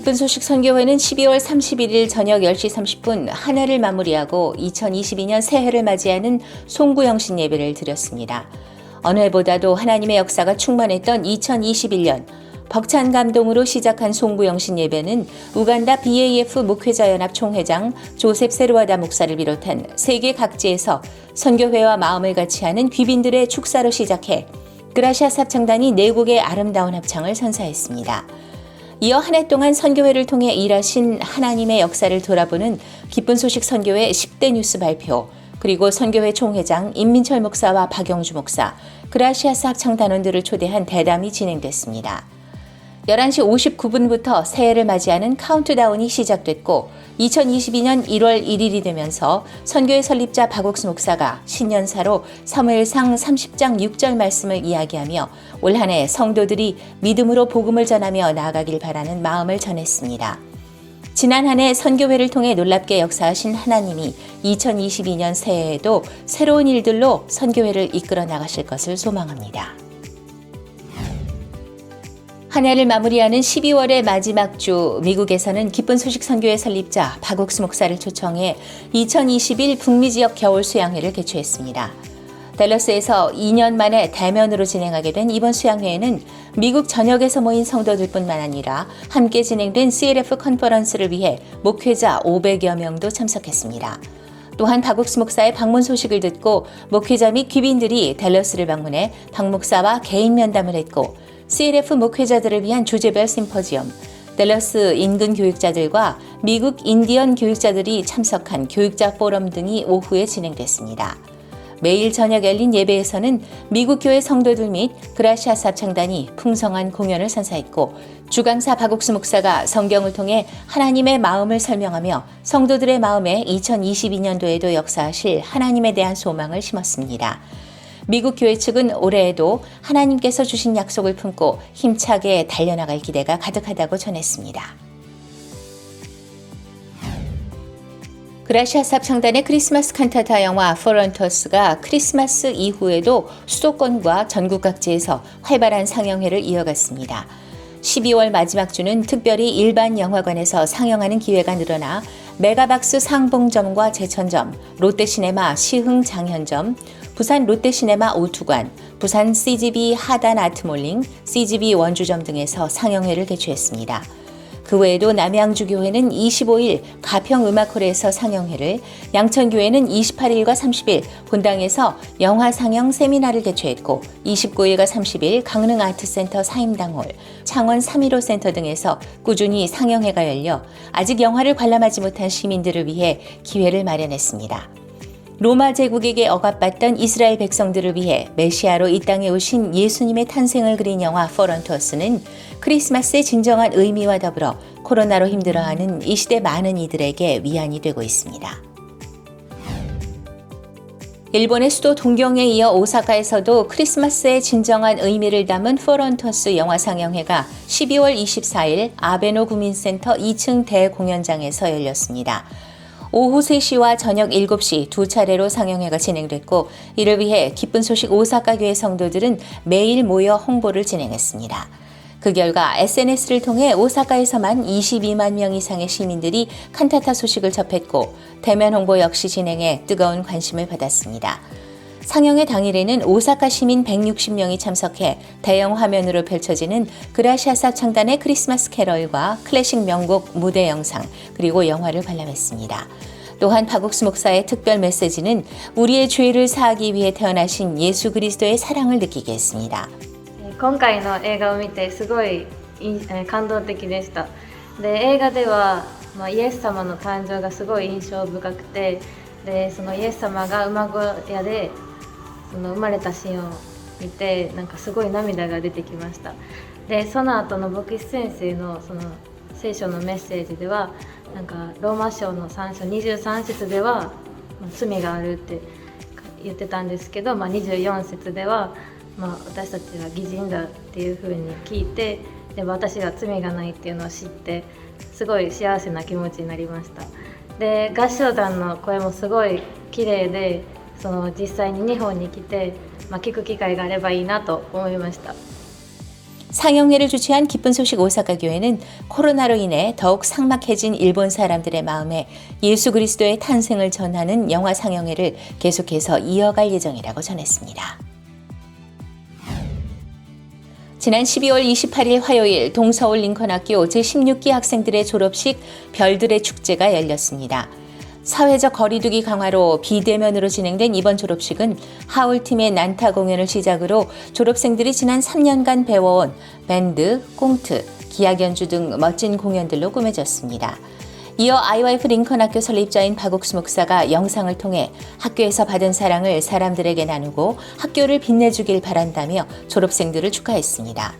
기쁜 소식 선교회는 12월 31일 저녁 10시 30분 한 해를 마무리하고 2022년 새해를 맞이하는 송구영신 예배를 드렸습니다. 어느 해보다도 하나님의 역사가 충만했던 2021년 벅찬 감동으로 시작한 송구영신 예배는 우간다 BAF 목회자연합 총회장 조셉 세루와다 목사를 비롯한 세계 각지에서 선교회와 마음을 같이 하는 귀빈들의 축사로 시작해 그라시아스 합창단이 네 곡의 아름다운 합창을 선사했습니다. 이어 한 해 동안 선교회를 통해 일하신 하나님의 역사를 돌아보는 기쁜 소식 선교회 10대 뉴스 발표, 그리고 선교회 총회장 임민철 목사와 박영주 목사, 그라시아스 합창단원들을 초대한 대담이 진행됐습니다. 11시 59분부터 새해를 맞이하는 카운트다운이 시작됐고 2022년 1월 1일이 되면서 선교회 설립자 박옥수 목사가 신년사로 사무엘상 30장 6절 말씀을 이야기하며 올 한 해 성도들이 믿음으로 복음을 전하며 나아가길 바라는 마음을 전했습니다. 지난 한 해 선교회를 통해 놀랍게 역사하신 하나님이 2022년 새해에도 새로운 일들로 선교회를 이끌어 나가실 것을 소망합니다. 한 해를 마무리하는 12월의 마지막 주, 미국에서는 기쁜 소식 선교회 설립자 박옥수 목사를 초청해 2021 북미 지역 겨울 수양회를 개최했습니다. 댈러스에서 2년 만에 대면으로 진행하게 된 이번 수양회에는 미국 전역에서 모인 성도들뿐만 아니라 함께 진행된 CLF 컨퍼런스를 위해 목회자 500여 명도 참석했습니다. 또한 박옥수 목사의 방문 소식을 듣고 목회자 및 귀빈들이 댈러스를 방문해 박 목사와 개인 면담을 했고 CLF 목회자들을 위한 주제별 심포지엄, 댈러스 인근 교육자들과 미국 인디언 교육자들이 참석한 교육자 포럼 등이 오후에 진행됐습니다. 매일 저녁 열린 예배에서는 미국 교회 성도들 및 그라시아스 합창단이 풍성한 공연을 선사했고 주강사 박옥수 목사가 성경을 통해 하나님의 마음을 설명하며 성도들의 마음에 2022년도에도 역사하실 하나님에 대한 소망을 심었습니다. 미국 교회 측은 올해에도 하나님께서 주신 약속을 품고 힘차게 달려나갈 기대가 가득하다고 전했습니다. 그라시아스 합창단의 크리스마스 칸타타 영화 포런토스가 크리스마스 이후에도 수도권과 전국 각지에서 활발한 상영회를 이어갔습니다. 12월 마지막 주는 특별히 일반 영화관에서 상영하는 기회가 늘어나 메가박스 상봉점과 제천점, 롯데시네마 시흥 장현점, 부산 롯데시네마 오투관, 부산 CGV 하단 아트몰링, CGV 원주점 등에서 상영회를 개최했습니다. 그 외에도 남양주교회는 25일 가평음악홀에서 상영회를, 양천교회는 28일과 30일 본당에서 영화 상영 세미나를 개최했고 29일과 30일 강릉아트센터 사임당홀, 창원 315 센터 등에서 꾸준히 상영회가 열려 아직 영화를 관람하지 못한 시민들을 위해 기회를 마련했습니다. 로마 제국에게 억압받던 이스라엘 백성들을 위해 메시아로 이 땅에 오신 예수님의 탄생을 그린 영화 포런토스는 크리스마스의 진정한 의미와 더불어 코로나로 힘들어하는 이 시대 많은 이들에게 위안이 되고 있습니다. 일본의 수도 동경에 이어 오사카에서도 크리스마스의 진정한 의미를 담은 포런토스 영화 상영회가 12월 24일 아베노 구민센터 2층 대공연장에서 열렸습니다. 오후 3시와 저녁 7시 두 차례로 상영회가 진행됐고 이를 위해 기쁜 소식 오사카 교회 성도들은 매일 모여 홍보를 진행했습니다. 그 결과 SNS를 통해 오사카에서만 22만 명 이상의 시민들이 칸타타 소식을 접했고 대면 홍보 역시 진행해 뜨거운 관심을 받았습니다. 상영회 당일에는 오사카 시민 160명이 참석해 대형 화면으로 펼쳐지는 그라시아스 합창단의 크리스마스 캐럴과 클래식 명곡 무대 영상 그리고 영화를 관람했습니다. 또한 박옥수 목사의 특별 메시지는 우리의 죄를 사하기 위해 태어나신 예수 그리스도의 사랑을 느끼게 했습니다. 今回の映画を見てすごい感動的でした。で、映画では、イエス様の誕生がすごい印象深くて、で、そのイエス様が馬小屋で生まれたシーンを見てなんかすごい涙が出てきました。で、その後の牧師先生のその聖書のメッセージではなんかローマ書の3章23節では罪があるって言ってたんですけど、24節では私たちは義人だっていう風に聞いて、で私が罪がないっていうのを知ってすごい幸せな気持ちになりました。で、合唱団の声もすごい綺麗で、その実際に日本に来て、聞く機会があればいいなと思いました。 상영회를 주최한 기쁜 소식 오사카 교회는 코로나로 인해 더욱 삭막해진 일본 사람들의 마음에 예수 그리스도의 탄생을 전하는 영화 상영회를 계속해서 이어갈 예정이라고 전했습니다. 지난 12월 28일 화요일 동서울 링컨학교 제16기 학생들의 졸업식 별들의 축제가 열렸습니다. 사회적 거리두기 강화로 비대면으로 진행된 이번 졸업식은 하울팀의 난타 공연을 시작으로 졸업생들이 지난 3년간 배워온 밴드, 꽁트, 기악 연주 등 멋진 공연들로 꾸며졌습니다. 이어 IYF 링컨학교 설립자인 박옥수 목사가 영상을 통해 학교에서 받은 사랑을 사람들에게 나누고 학교를 빛내주길 바란다며 졸업생들을 축하했습니다.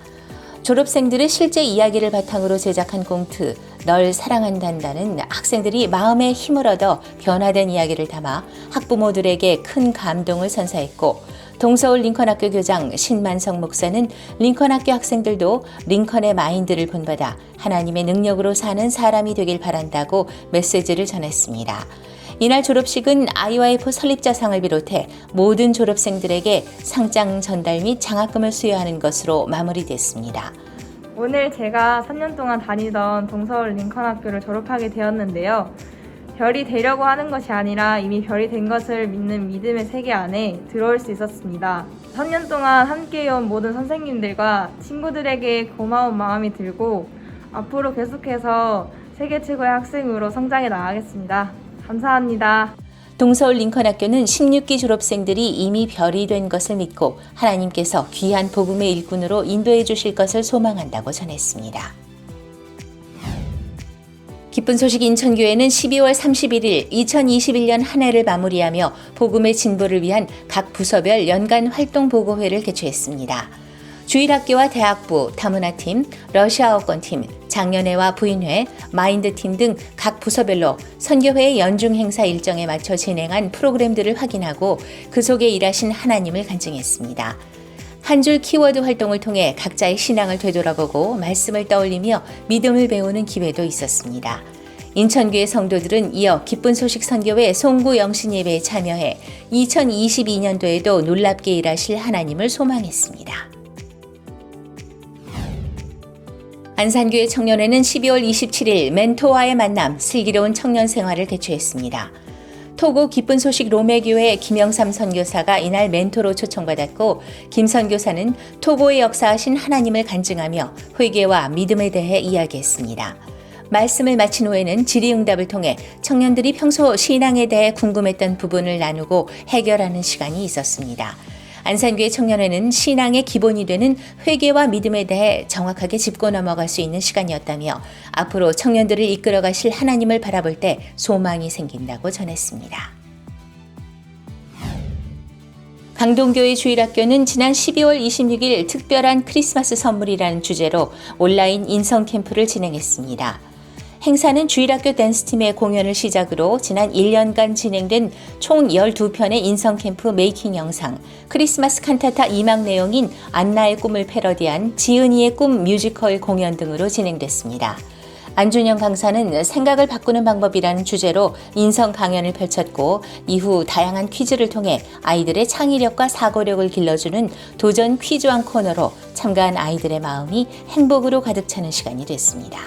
졸업생들의 실제 이야기를 바탕으로 제작한 꽁트 널 사랑한단다는 학생들이 마음의 힘을 얻어 변화된 이야기를 담아 학부모들에게 큰 감동을 선사했고, 동서울 링컨학교 교장 신만성 목사는 링컨학교 학생들도 링컨의 마인드를 본받아 하나님의 능력으로 사는 사람이 되길 바란다고 메시지를 전했습니다. 이날 졸업식은 IYF 설립자상을 비롯해 모든 졸업생들에게 상장 전달 및 장학금을 수여하는 것으로 마무리됐습니다. 오늘 제가 3년 동안 다니던 동서울 링컨학교를 졸업하게 되었는데요. 별이 되려고 하는 것이 아니라 이미 별이 된 것을 믿는 믿음의 세계 안에 들어올 수 있었습니다. 3년 동안 함께해온 모든 선생님들과 친구들에게 고마운 마음이 들고 앞으로 계속해서 세계 최고의 학생으로 성장해 나가겠습니다. 감사합니다. 동서울 링컨학교는 16기 졸업생들이 이미 별이 된 것을 믿고 하나님께서 귀한 복음의 일꾼으로 인도해 주실 것을 소망한다고 전했습니다. 기쁜 소식 인천교회는 12월 31일 2021년 한 해를 마무리하며 복음의 진보를 위한 각 부서별 연간 활동 보고회를 개최했습니다. 주일학교와 대학부, 다문화팀, 러시아어권팀, 장년회와 부인회, 마인드팀 등 각 부서별로 선교회의 연중 행사 일정에 맞춰 진행한 프로그램들을 확인하고 그 속에 일하신 하나님을 간증했습니다. 한 줄 키워드 활동을 통해 각자의 신앙을 되돌아보고 말씀을 떠올리며 믿음을 배우는 기회도 있었습니다. 인천교회 성도들은 이어 기쁜 소식 선교회 송구 영신 예배에 참여해 2022년도에도 놀랍게 일하실 하나님을 소망했습니다. 안산교회 청년회는 12월 27일 멘토와의 만남, 슬기로운 청년 생활을 개최했습니다. 토고 기쁜 소식 로메교회 김영삼 선교사가 이날 멘토로 초청받았고, 김 선교사는 토고에 역사하신 하나님을 간증하며 회개와 믿음에 대해 이야기했습니다. 말씀을 마친 후에는 질의응답을 통해 청년들이 평소 신앙에 대해 궁금했던 부분을 나누고 해결하는 시간이 있었습니다. 안산교회 청년회는 신앙의 기본이 되는 회개와 믿음에 대해 정확하게 짚고 넘어갈 수 있는 시간이었다며 앞으로 청년들을 이끌어 가실 하나님을 바라볼 때 소망이 생긴다고 전했습니다. 강동교회 주일학교는 지난 12월 26일 특별한 크리스마스 선물이라는 주제로 온라인 인성 캠프를 진행했습니다. 행사는 주일학교 댄스팀의 공연을 시작으로 지난 1년간 진행된 총 12편의 인성캠프 메이킹 영상, 크리스마스 칸타타 2막 내용인 안나의 꿈을 패러디한 지은이의 꿈 뮤지컬 공연 등으로 진행됐습니다. 안준영 강사는 생각을 바꾸는 방법이라는 주제로 인성 강연을 펼쳤고, 이후 다양한 퀴즈를 통해 아이들의 창의력과 사고력을 길러주는 도전 퀴즈왕 코너로 참가한 아이들의 마음이 행복으로 가득 차는 시간이 됐습니다.